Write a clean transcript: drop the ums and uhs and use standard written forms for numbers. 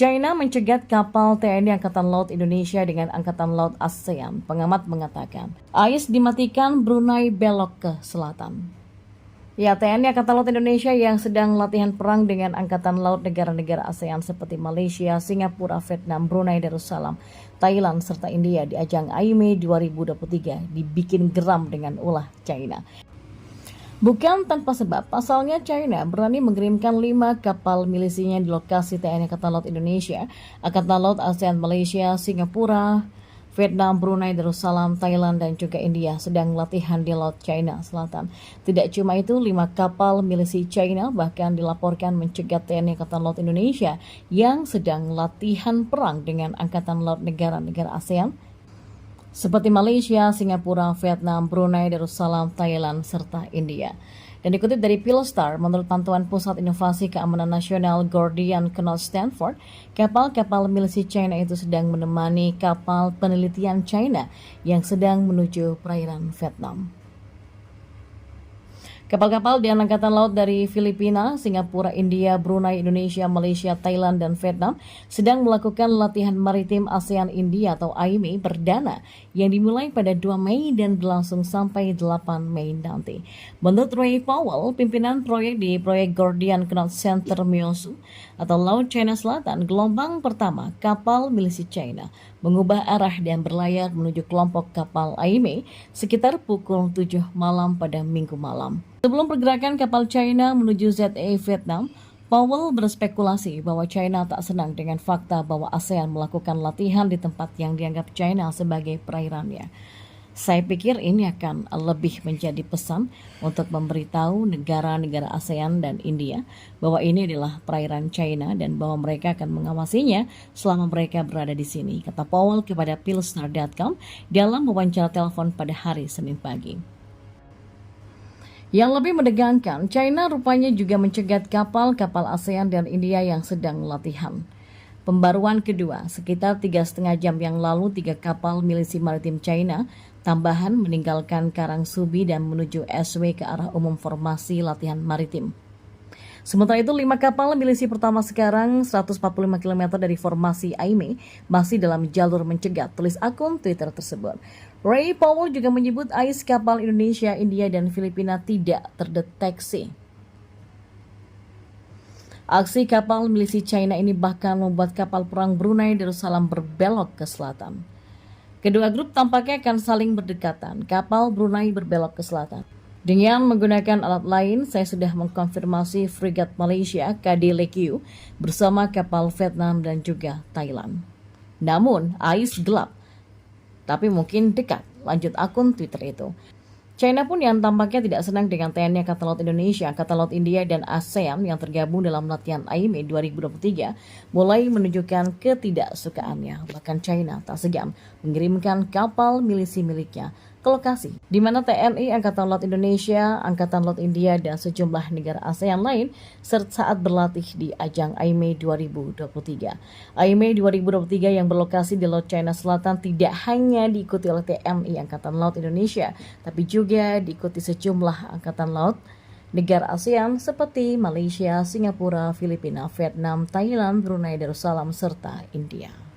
China mencegat kapal TNI Angkatan Laut Indonesia dengan Angkatan Laut ASEAN. Pengamat mengatakan, AIS dimatikan, Brunei belok ke selatan. Ya, TNI Angkatan Laut Indonesia yang sedang latihan perang dengan Angkatan Laut negara-negara ASEAN seperti Malaysia, Singapura, Vietnam, Brunei Darussalam, Thailand, serta India di ajang AIME 2023 dibikin geram dengan ulah China. Bukan tanpa sebab, pasalnya China berani mengirimkan 5 kapal milisinya di lokasi TNI Angkatan Laut Indonesia, Angkatan Laut ASEAN Malaysia, Singapura, Vietnam, Brunei Darussalam, Thailand, dan juga India sedang latihan di Laut China Selatan. Tidak cuma itu, 5 kapal milisi China bahkan dilaporkan mencegat TNI Angkatan Laut Indonesia yang sedang latihan perang dengan Angkatan Laut negara-negara ASEAN, seperti Malaysia, Singapura, Vietnam, Brunei Darussalam, Thailand, serta India. Dan dikutip dari Pilstar, menurut pantauan Pusat Inovasi Keamanan Nasional Gordian Knot Stanford, kapal-kapal milisi China itu sedang menemani kapal penelitian China yang sedang menuju perairan Vietnam. Kapal-kapal di Angkatan Laut dari Filipina, Singapura, India, Brunei, Indonesia, Malaysia, Thailand, dan Vietnam sedang melakukan latihan maritim ASEAN India atau AIME perdana yang dimulai pada 2 Mei dan berlangsung sampai 8 Mei nanti. Menurut Ray Powell, pimpinan proyek di proyek Gordian Knot Center MIOSU atau Laut China Selatan, gelombang pertama kapal milisi China mengubah arah dan berlayar menuju kelompok kapal AIME sekitar pukul 7 malam pada Minggu malam. Sebelum pergerakan kapal China menuju ZEE Vietnam, Powell berspekulasi bahwa China tak senang dengan fakta bahwa ASEAN melakukan latihan di tempat yang dianggap China sebagai perairannya. Saya pikir ini akan lebih menjadi pesan untuk memberitahu negara-negara ASEAN dan India bahwa ini adalah perairan China dan bahwa mereka akan mengawasinya selama mereka berada di sini, kata Powell kepada Pilstar.com dalam wawancara telepon pada hari Senin pagi. Yang lebih menegangkan, China rupanya juga mencegat kapal-kapal ASEAN dan India yang sedang latihan. Pembaruan kedua, sekitar 3,5 jam yang lalu 3 kapal milisi maritim China tambahan meninggalkan Karang Subi dan menuju SW ke arah umum formasi latihan maritim. Sementara itu, 5 kapal milisi pertama sekarang 145 km dari formasi AIME masih dalam jalur mencegat, tulis akun Twitter tersebut. Ray Powell juga menyebut AIS kapal Indonesia, India, dan Filipina tidak terdeteksi. Aksi kapal milisi China ini bahkan membuat kapal perang Brunei Darussalam berbelok ke selatan. Kedua grup tampaknya akan saling berdekatan. Kapal Brunei berbelok ke selatan. Dengan menggunakan alat lain, saya sudah mengkonfirmasi frigat Malaysia KD Lekyu bersama kapal Vietnam dan juga Thailand. Namun, AIS gelap, tapi mungkin dekat, lanjut akun Twitter itu. China pun yang tampaknya tidak senang dengan TNI Angkatan Laut Indonesia, Angkatan Laut India, dan ASEAN yang tergabung dalam latihan AIME 2023 mulai menunjukkan ketidaksukaannya. Bahkan China tak segan mengirimkan kapal milisi miliknya ke lokasi di mana TNI Angkatan Laut Indonesia, Angkatan Laut India, dan sejumlah negara ASEAN lain saat berlatih di ajang AIME 2023. AIME 2023 yang berlokasi di Laut China Selatan tidak hanya diikuti oleh TNI Angkatan Laut Indonesia, tapi juga diikuti sejumlah angkatan laut negara ASEAN seperti Malaysia, Singapura, Filipina, Vietnam, Thailand, Brunei Darussalam, serta India.